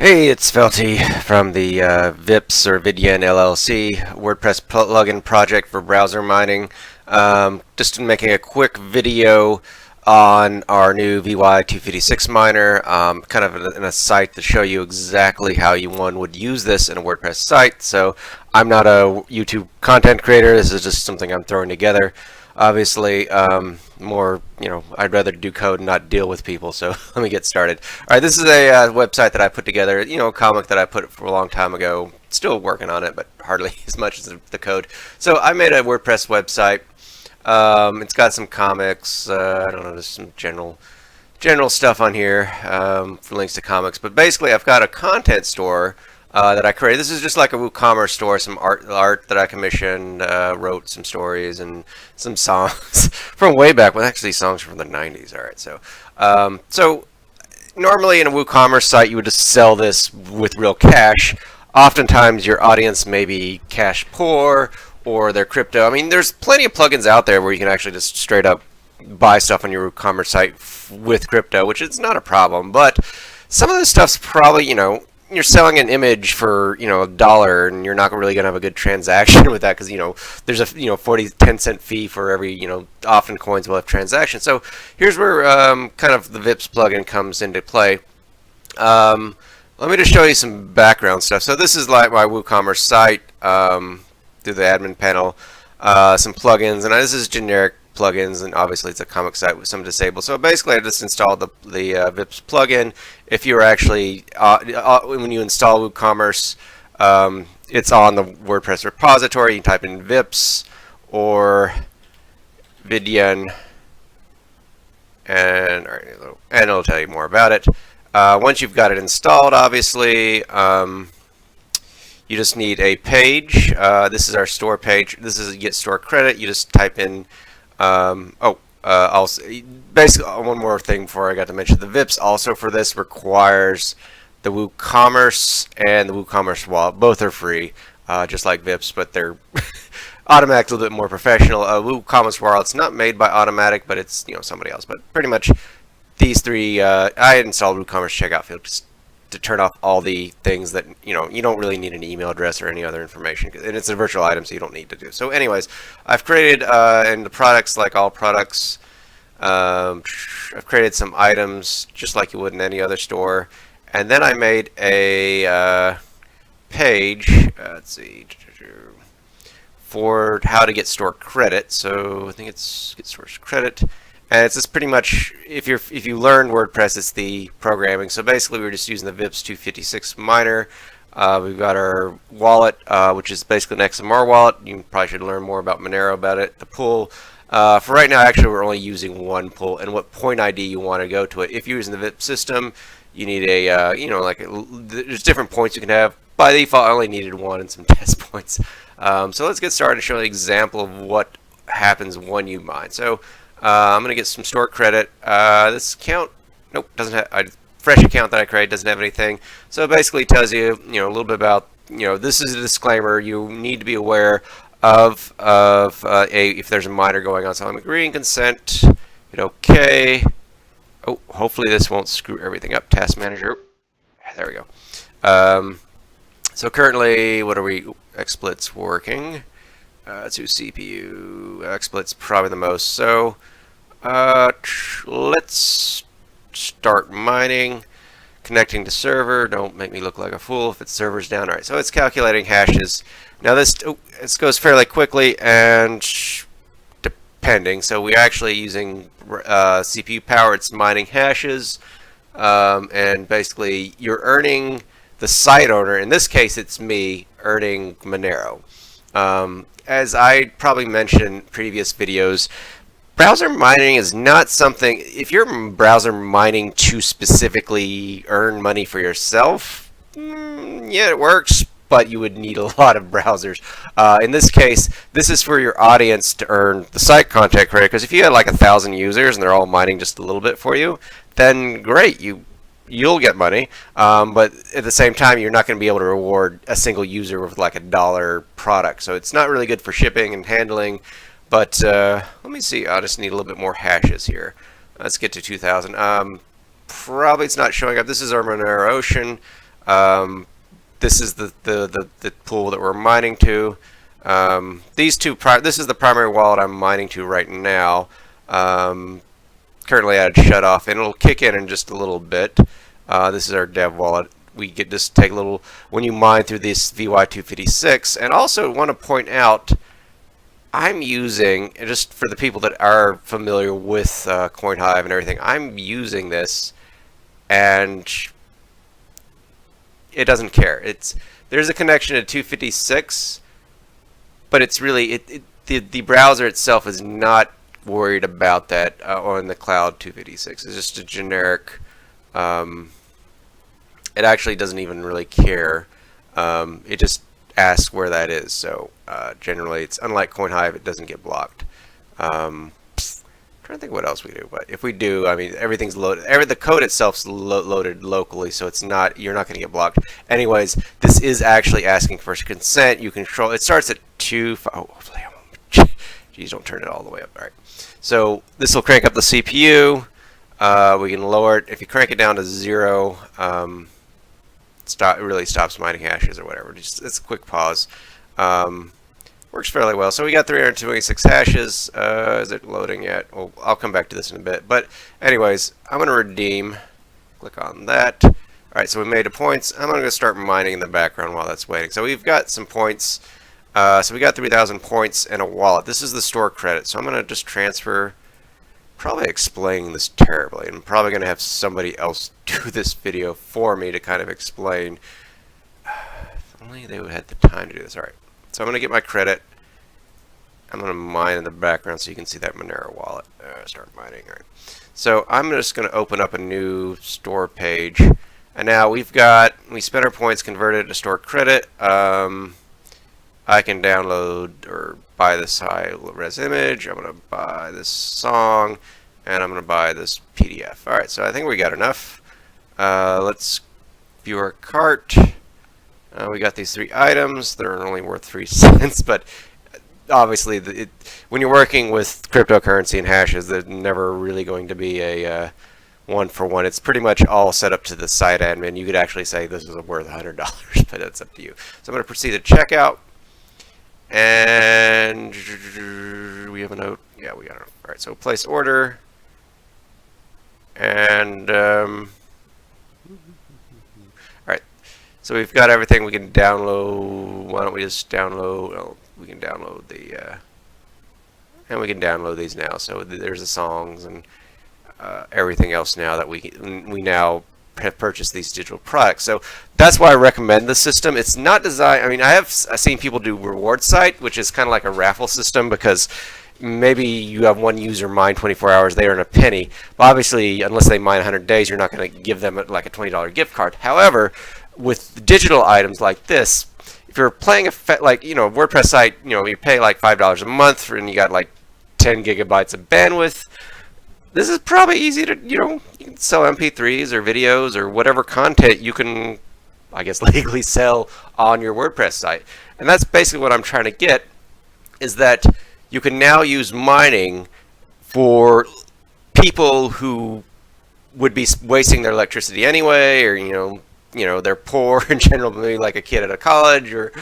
Hey, it's Felty from the VYPS or Vidyan LLC WordPress plugin project for browser mining. Just making a quick video on our new VY256 miner, kind of in a site to show you exactly how one would use this in a WordPress site. So I'm not a YouTube content creator. This is just something I'm throwing together. Obviously, I'd rather do code and not deal with people. So let me get started. All right, this is a website that I put together, a comic that I put for a long time ago. Still working on it, but hardly as much as the code. So I made a WordPress website. It's got some comics. I don't know, there's some general stuff on here for links to comics. But basically, I've got a content store that I created. This is just like a WooCommerce store, some art that I commissioned, wrote some stories and some songs from way back. Well, actually, songs from the 90s. All right, so normally in a WooCommerce site, you would just sell this with real cash. Oftentimes, your audience may be cash poor or they're crypto. I mean, there's plenty of plugins out there where you can actually just straight up buy stuff on your WooCommerce site with crypto, which is not a problem. But some of this stuff's probably, you're selling an image for $1 and you're not really going to have a good transaction with that because there's a 10-cent fee for every often coins will have transactions. So here's where kind of the VYPS plugin comes into play. Let me just show you some background stuff. So this is like my WooCommerce site through the admin panel, some plugins, and this is generic plugins, and obviously it's a comic site with some disabled. So basically I just installed the VYPS plugin. If you're actually when you install WooCommerce, it's on the WordPress repository. You can type in VYPS or Vidyan and it'll tell you more about it. Once you've got it installed, obviously you just need a page. This is our store page. This is get store credit. You just type in also, basically, one more thing before I got to mention, the VYPS also for this requires the WooCommerce and the WooCommerce wallet. Both are free, just like VYPS, but they're Automatic a little bit more professional. WooCommerce wallet's not made by Automatic, but it's somebody else. But pretty much these three, I installed WooCommerce checkout field to turn off all the things that you don't really need an email address or any other information, and it's a virtual item, so you don't need to do. So anyways, I've created in the products, like all products, I've created some items just like you would in any other store, and then I made a page, let's see, for how to get store credit. So I think it's get store credit. And it's just pretty much, if you learn WordPress, it's the programming. So basically, we're just using the VYPS 256 Miner. We've got our wallet, which is basically an XMR wallet. You probably should learn more about Monero about it. The pool. For right now, actually, we're only using one pool, and what point ID you want to go to it. If you're using the VYPS system, you need a, there's different points you can have. By default, I only needed one and some test points. So let's get started and show an example of what happens when you mine. So I'm going to get some store credit. This account, nope, doesn't have, a fresh account that I created doesn't have anything. So it basically tells you, a little bit about, this is a disclaimer. You need to be aware of if there's a miner going on. So I'm agreeing consent, hit OK. Oh, hopefully this won't screw everything up. Task manager. There we go. So currently, what are we? XSplit's working. To CPU, XSplit's probably the most. So let's start mining, connecting to server. Don't make me look like a fool if its server's down. All right, so it's calculating hashes. Now this goes fairly quickly and depending. So we're actually using CPU power. It's mining hashes, and basically you're earning the site owner. In this case, it's me earning Monero. As I probably mentioned in previous videos, browser mining is not something, if you're browser mining to specifically earn money for yourself, yeah, it works, but you would need a lot of browsers. In this case, this is for your audience to earn the site content credit, because if you had like 1,000 users and they're all mining just a little bit for you, then great, you'll get money, but at the same time, you're not going to be able to reward a single user with like $1 product. So it's not really good for shipping and handling. But let me see. I just need a little bit more hashes here. Let's get to 2,000. Probably it's not showing up. This is our Monero Ocean. This is the pool that we're mining to. This is the primary wallet I'm mining to right now. Currently I had shut off, and it'll kick in just a little bit. This is our dev wallet. We get just take a little when you mine through this VY256. And also want to point out, I'm using, just for the people that are familiar with CoinHive and everything, I'm using this, and it doesn't care. There's a connection to 256, but it's really the browser itself is not worried about that on the cloud 256. It's just a generic. It actually doesn't even really care. It just asks where that is. So generally, it's unlike CoinHive, it doesn't get blocked. I'm trying to think what else we do, but if we do, I mean, everything's loaded. The code itself's loaded locally, so it's not. You're not going to get blocked. Anyways, this is actually asking for consent. You control. It starts at 2. Oh, hopefully I won't. Geez, don't turn it all the way up. All right. So this will crank up the CPU. We can lower it. If you crank it down to 0, it really stops mining hashes or whatever. It's a quick pause. Works fairly well. So we got 326 hashes. Is it loading yet? Well, I'll come back to this in a bit. But anyways, I'm going to redeem. Click on that. All right, so we made the points. I'm going to start mining in the background while that's waiting. So we've got some points. So we got 3,000 points in a wallet. This is the store credit. So I'm going to just transfer. Probably explaining this terribly. I'm probably going to have somebody else do this video for me to kind of explain. If only they would have the time to do this. All right. So I'm going to get my credit. I'm going to mine in the background so you can see that Monero wallet. Start mining. All right. So I'm just going to open up a new store page. And now we spent our points, converted to store credit. I can download or buy this high-res image. I'm going to buy this song, and I'm going to buy this PDF. All right, so I think we got enough. Let's view our cart. We got these 3 items. They're only worth 3 cents, but obviously, when you're working with cryptocurrency and hashes, there's never really going to be a one-for-one. It's pretty much all set up to the site admin. You could actually say this is worth $100, but that's up to you. So I'm going to proceed to checkout. And we have a note. Yeah, we got it. All right, so place order. And all right, so we've got everything. We can download. Why don't we just download? Well, we can download and we can download these now. So there's the songs and everything else now that we now have purchased these digital products. So that's why I recommend this system. It's not designed, I mean, I've seen people do reward site, which is kind of like a raffle system, because maybe you have one user mine 24 hours, they earn a penny. But obviously, unless they mine 100 days, you're not going to give them like a $20 gift card. However, with digital items like this, if you're playing a WordPress site, you pay like $5 a month and you got like 10 gigabytes of bandwidth. This is probably easy to, you can sell MP3s or videos or whatever content you can, I guess, legally sell on your WordPress site. And that's basically what I'm trying to get, is that you can now use mining for people who would be wasting their electricity anyway, or, they're poor in general, maybe like a kid at a college or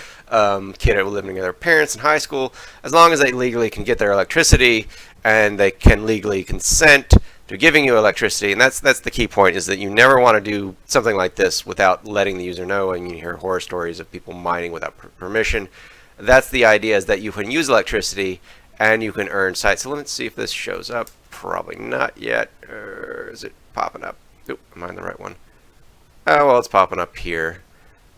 kid living with their parents in high school. As long as they legally can get their electricity and they can legally consent to giving you electricity, and that's the key point, is that you never want to do something like this without letting the user know. And you hear horror stories of people mining without permission. That's the idea, is that you can use electricity and you can earn sites. So let's see if this shows up. Probably not yet. Is it popping up? Oop, am I on the right one? Oh, well, it's popping up here.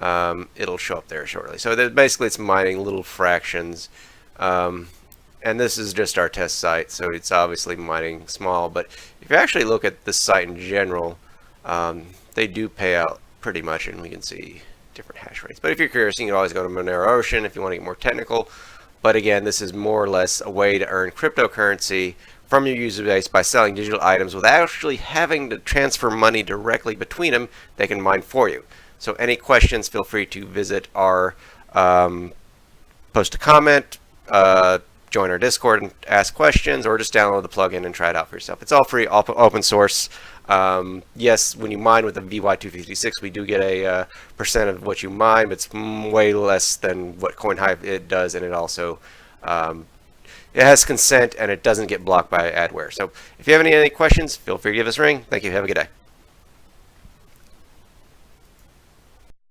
It'll show up there shortly. So basically, it's mining little fractions. And this is just our test site, so it's obviously mining small. But if you actually look at this site in general, they do pay out pretty much, and we can see different hash rates. But if you're curious, you can always go to Monero Ocean if you want to get more technical. But again, this is more or less a way to earn cryptocurrency from your user base by selling digital items without actually having to transfer money directly between them. They can mine for you. So any questions, feel free to visit our post a comment, join our Discord and ask questions, or just download the plugin and try it out for yourself. It's all free, open source. Yes, when you mine with a VY256, we do get a percent of what you mine, but it's way less than what CoinHive it does, and it also it has consent and it doesn't get blocked by adware. So if you have any questions, feel free to give us a ring. Thank you. Have a good day.